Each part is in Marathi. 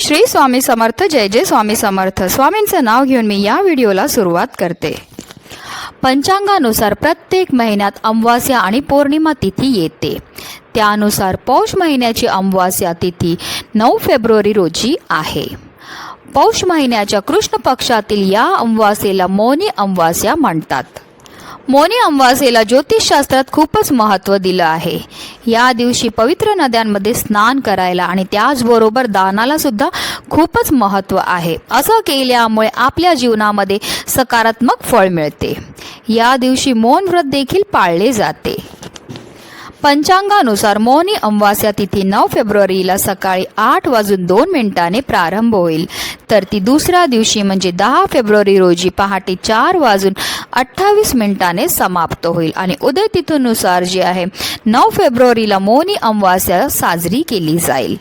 श्री स्वामी समर्थ. जय जय स्वामी समर्थ. स्वामींचं नाव घेऊन मी या व्हिडिओला सुरुवात करते. पंचांगानुसार प्रत्येक महिन्यात अमावास्या आणि पौर्णिमा तिथी येते. त्यानुसार पौष महिन्याची अमावास्या तिथी 9 फेब्रुवारी रोजी आहे. पौष महिन्याच्या कृष्ण पक्षातील या अमावास्येला मौनी अमावास्या म्हणतात. मौनी अमावास्येला ज्योतिषशास्त्रात खूपच महत्त्व दिलं आहे. या दिवशी पवित्र नद्यांमध्ये स्नान करायला आणि त्याचबरोबर दानाला सुद्धा खूपच महत्त्व आहे. असं केल्यामुळे आपल्या जीवनामध्ये सकारात्मक फळ मिळते. या दिवशी मौन व्रत देखील पाळले जाते. पंचांगानुसार मौनी अमावास्या तिथी 9 फेब्रुवारीला सकाळी 8:02 प्रारंभ होईल, तर ती दुसऱ्या दिवशी म्हणजे 10 फेब्रुवारी रोजी पहाटे 4:28 समाप्त होईल. आणि उदय तिथीनुसार जे आहे 9 फेब्रुवारीला मौनी अमावास्या साजरी केली जाईल.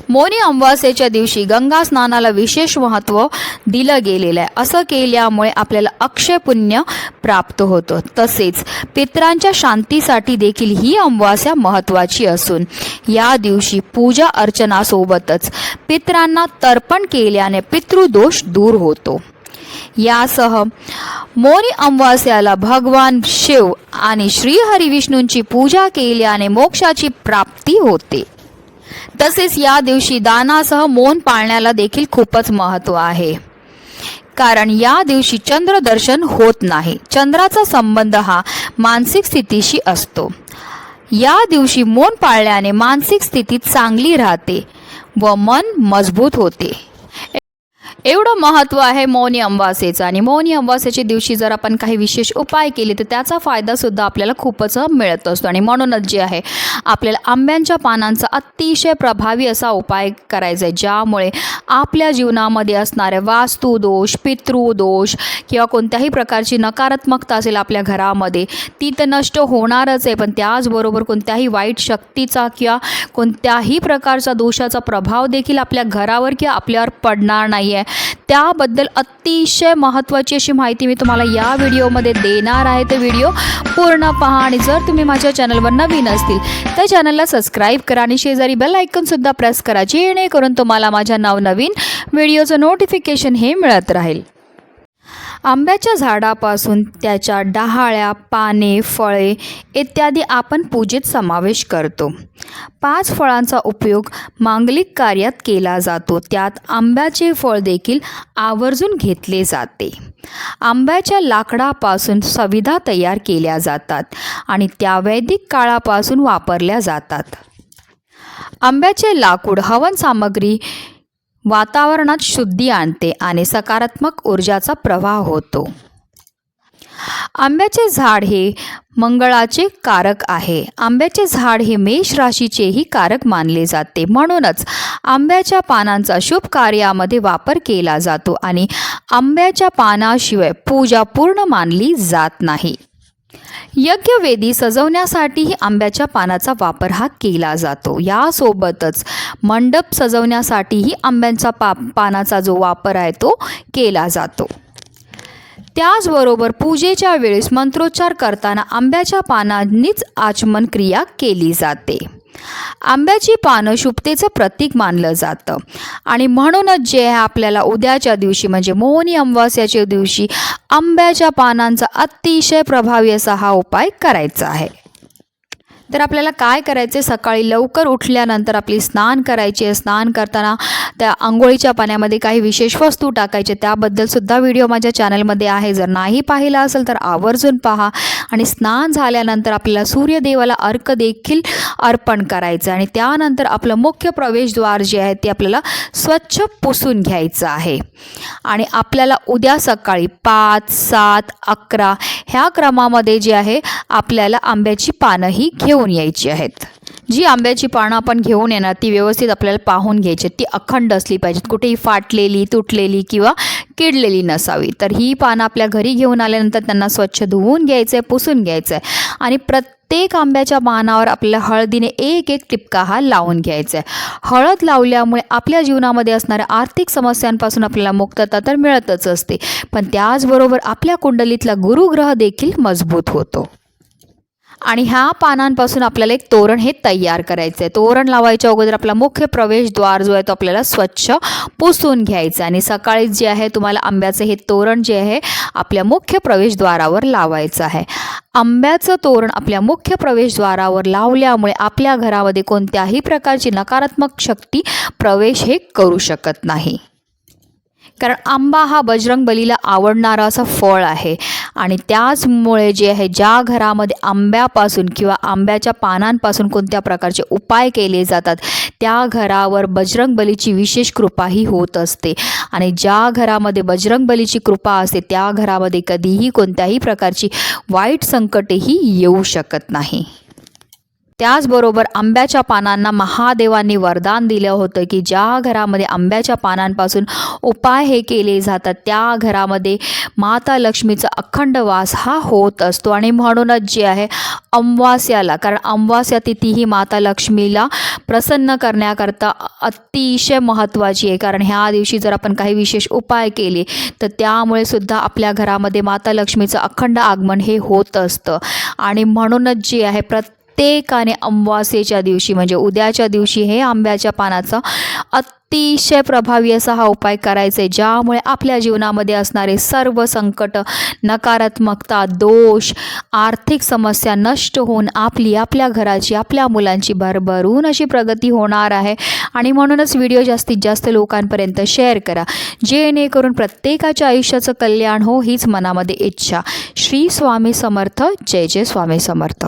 मौनी अमावास्येच्या दिवशी गंगा स्नानाला विशेष महत्त्व दिलं गेलेलं आहे. असं केल्यामुळे आपल्याला अक्षय पुण्य प्राप्त होतं. तसेच पितरांच्या शांतीसाठी देखील ही अमावास्या महत्त्वाची असून या दिवशी पूजा अर्चनासोबतच पितरांना तर्पण केल्याने पितृदोष दूर होतो. यासह मौनी अमावास्याला भगवान शिव आणि श्री हरिविष्णूंची पूजा केल्याने मोक्षाची प्राप्ती होते. तसेच या दिवशी दानासह मौन पाळण्याला देखील खूपच महत्त्व आहे, कारण या दिवशी चंद्र दर्शन होत नाही. चंद्राचा संबंध हा मानसिक स्थितीशी असतो. या दिवशी मौन पाळल्याने मानसिक स्थिती चांगली राहते व मन मजबूत होते. एवढं महत्त्व आहे मौनी अमावास्येचं. आणि मौनी अमावास्येच्या दिवशी जर आपण काही विशेष उपाय केले तर त्याचा फायदासुद्धा आपल्याला खूपच मिळत असतो. आणि म्हणूनच जे आहे आपल्याला आंब्यांच्या पानांचा अतिशय प्रभावी असा उपाय करायचा आहे, ज्यामुळे आपल्या जीवनामध्ये असणारे वास्तुदोष, पितृदोष किंवा कोणत्याही प्रकारची नकारात्मकता असेल आपल्या घरामध्ये ती तर नष्ट होणारच आहे, पण त्याचबरोबर कोणत्याही वाईट शक्तीचा किंवा कोणत्याही प्रकारचा दोषाचा प्रभाव देखील आपल्या घरावर किंवा आपल्यावर पडणार नाही आहे. त्याबद्दल अतिशय महत्त्वाची अशी माहिती मी तुम्हाला या व्हिडिओमध्ये देणार आहे. ते व्हिडिओ पूर्ण पहा. आणि जर तुम्ही माझ्या चॅनलवर नवीन असतील तर चॅनलला सबस्क्राईब करा आणि शेजारी बेल आयकॉनसुद्धा प्रेस करा, जेणेकरून तुम्हाला माझ्या नवनवीन व्हिडिओचं नोटिफिकेशन हे मिळत राहील. आंब्याच्या झाडापासून त्याच्या डहाळ्या, पाने, फळे इत्यादी आपण पूजेत समावेश करतो. 5 फळांचा उपयोग मांगलिक कार्यात केला जातो. त्यात आंब्याचे फळ देखील आवर्जून घेतले जाते. आंब्याच्या लाकडापासून सविधा तयार केल्या जातात आणि त्या वैदिक काळापासून वापरल्या जातात. आंब्याचे लाकूड हवन सामग्री वातावरणात शुद्धी आणते आणि सकारात्मक ऊर्जाचा प्रवाह होतो. आंब्याचे झाड हे मंगळाचे कारक आहे. आंब्याचे झाड हे मेष राशीचेही कारक मानले जाते. म्हणूनच आंब्याच्या पानांचा शुभ कार्यामध्ये वापर केला जातो आणि आंब्याच्या पानाशिवाय पूजा पूर्ण मानली जात नाही. यज्ञवेदी सजवण्यासाठीही आंब्याच्या पानाचा वापर हा केला जातो. यासोबतच मंडप सजवण्यासाठीही आंब्याचा पानाचा जो वापर आहे तो केला जातो. त्याचबरोबर पूजेच्या वेळेस मंत्रोच्चार करताना आंब्याच्या पानांनीच आचमन क्रिया केली जाते. आंब्याची पानं शुभतेचं प्रतीक मानलं जातं आणि म्हणूनच जे आपल्याला उद्याच्या दिवशी म्हणजे मौनी अमावास्याच्या दिवशी आंब्याच्या पानांचा अतिशय प्रभावी असा हा उपाय करायचा आहे. तर आपल्याला काय करायचे, सकाळी लवकर उठल्यानंतर आपली स्नान करायचे. स्नान करताना त्या आंघोळीच्या पाण्यामध्ये काही विशेष वस्तू टाकायचे. त्याबद्दलसुद्धा व्हिडिओ माझ्या चॅनलमध्ये आहे. जर नाही पाहिला असेल तर आवर्जून पहा. आणि स्नान झाल्यानंतर आपल्याला सूर्यदेवाला अर्घ्य देखील अर्पण करायचं आणि त्यानंतर आपलं मुख्य प्रवेशद्वार जे आहे ते आपल्याला स्वच्छ पुसून घ्यायचं आहे. आणि आपल्याला उद्या सकाळी 5, 7, 11 ह्या क्रमामध्ये जे आहे आपल्याला आंब्याची पानं ही घेऊन यायची आहेत. जी आंब्याची पानं आपण घेऊन येणार ती व्यवस्थित आपल्याला पाहून घ्यायची. ती अखंड असली पाहिजेत, कुठेही फाटलेली, तुटलेली किंवा किडलेली नसावी. तर ही पानं आपल्या घरी घेऊन आल्यानंतर त्यांना स्वच्छ धुवून घ्यायचं आहे, पुसून घ्यायचं आहे. आणि प्रत्येक आंब्याच्या पानावर आपल्याला हळदीने एक टिपका हा लावून घ्यायचा आहे. हळद लावल्यामुळे आपल्या जीवनामध्ये असणाऱ्या आर्थिक समस्यांपासून आपल्याला मुक्तता तर मिळतच असते, पण त्याचबरोबर आपल्या कुंडलीतला गुरुग्रह देखील मजबूत होतो. आणि ह्या पानांपासून आपल्याला एक तोरण हे तयार करायचं आहे. तोरण लावायच्या अगोदर आपला मुख्य प्रवेशद्वार जो आहे तो आपल्याला स्वच्छ पुसून घ्यायचा आणि सकाळी जे आहे तुम्हाला आंब्याचं हे तोरण जे आहे आपल्या मुख्य प्रवेशद्वारावर लावायचं आहे. आंब्याचं तोरण आपल्या मुख्य प्रवेशद्वारावर लावल्यामुळे आपल्या घरामध्ये कोणत्याही प्रकारची नकारात्मक शक्ती प्रवेश हे करू शकत नाही. कारण आंबा हा बजरंगबलीला आवडणारा असं फळ आहे आणि त्याचमुळे जे आहे ज्या घरामध्ये आंब्यापासून किंवा आंब्याच्या पानांपासून कोणत्या प्रकारचे उपाय केले जातात त्या घरावर बजरंगबलीची विशेष कृपाही होत असते आणि ज्या घरामध्ये बजरंगबलीची कृपा असते त्या घरामध्ये कधीही कोणत्याही प्रकारची वाईट संकटेही येऊ शकत नाही. त्याचबरोबर आंब्याच्या पानांना महादेवांनी वरदान दिलं होतं की ज्या घरामध्ये आंब्याच्या पानांपासून उपाय हे केले जातात त्या घरामध्ये माता लक्ष्मीचा अखंड वास हा होत असतो आणि म्हणूनच जे आहे अमावास्याला, कारण अमावास्या तिथी ही माता लक्ष्मीला प्रसन्न करण्याकरता अतिशय महत्त्वाची आहे. कारण ह्या दिवशी जर आपण काही विशेष उपाय केले तर त्यामुळे सुद्धा आपल्या घरामध्ये माता लक्ष्मीचं अखंड आगमन हे होत असतं आणि म्हणूनच जे आहे प्रत्येकाने अमावास्येच्या दिवशी म्हणजे उद्याच्या दिवशी हे आंब्याच्या पानाचा अतिशय प्रभावी असा हा उपाय करायचा आहे, ज्यामुळे आपल्या जीवनामध्ये असणारे सर्व संकट, नकारात्मकता, दोष, आर्थिक समस्या नष्ट होऊन आपल्या घराची, आपल्या मुलांची भरभरून अशी प्रगती होणार आहे. आणि म्हणूनच व्हिडिओ जास्तीत जास्त लोकांपर्यंत शेअर करा जेणेकरून प्रत्येकाच्या आयुष्याचं कल्याण हो हीच मनामध्ये इच्छा. श्री स्वामी समर्थ. जय जय स्वामी समर्थ.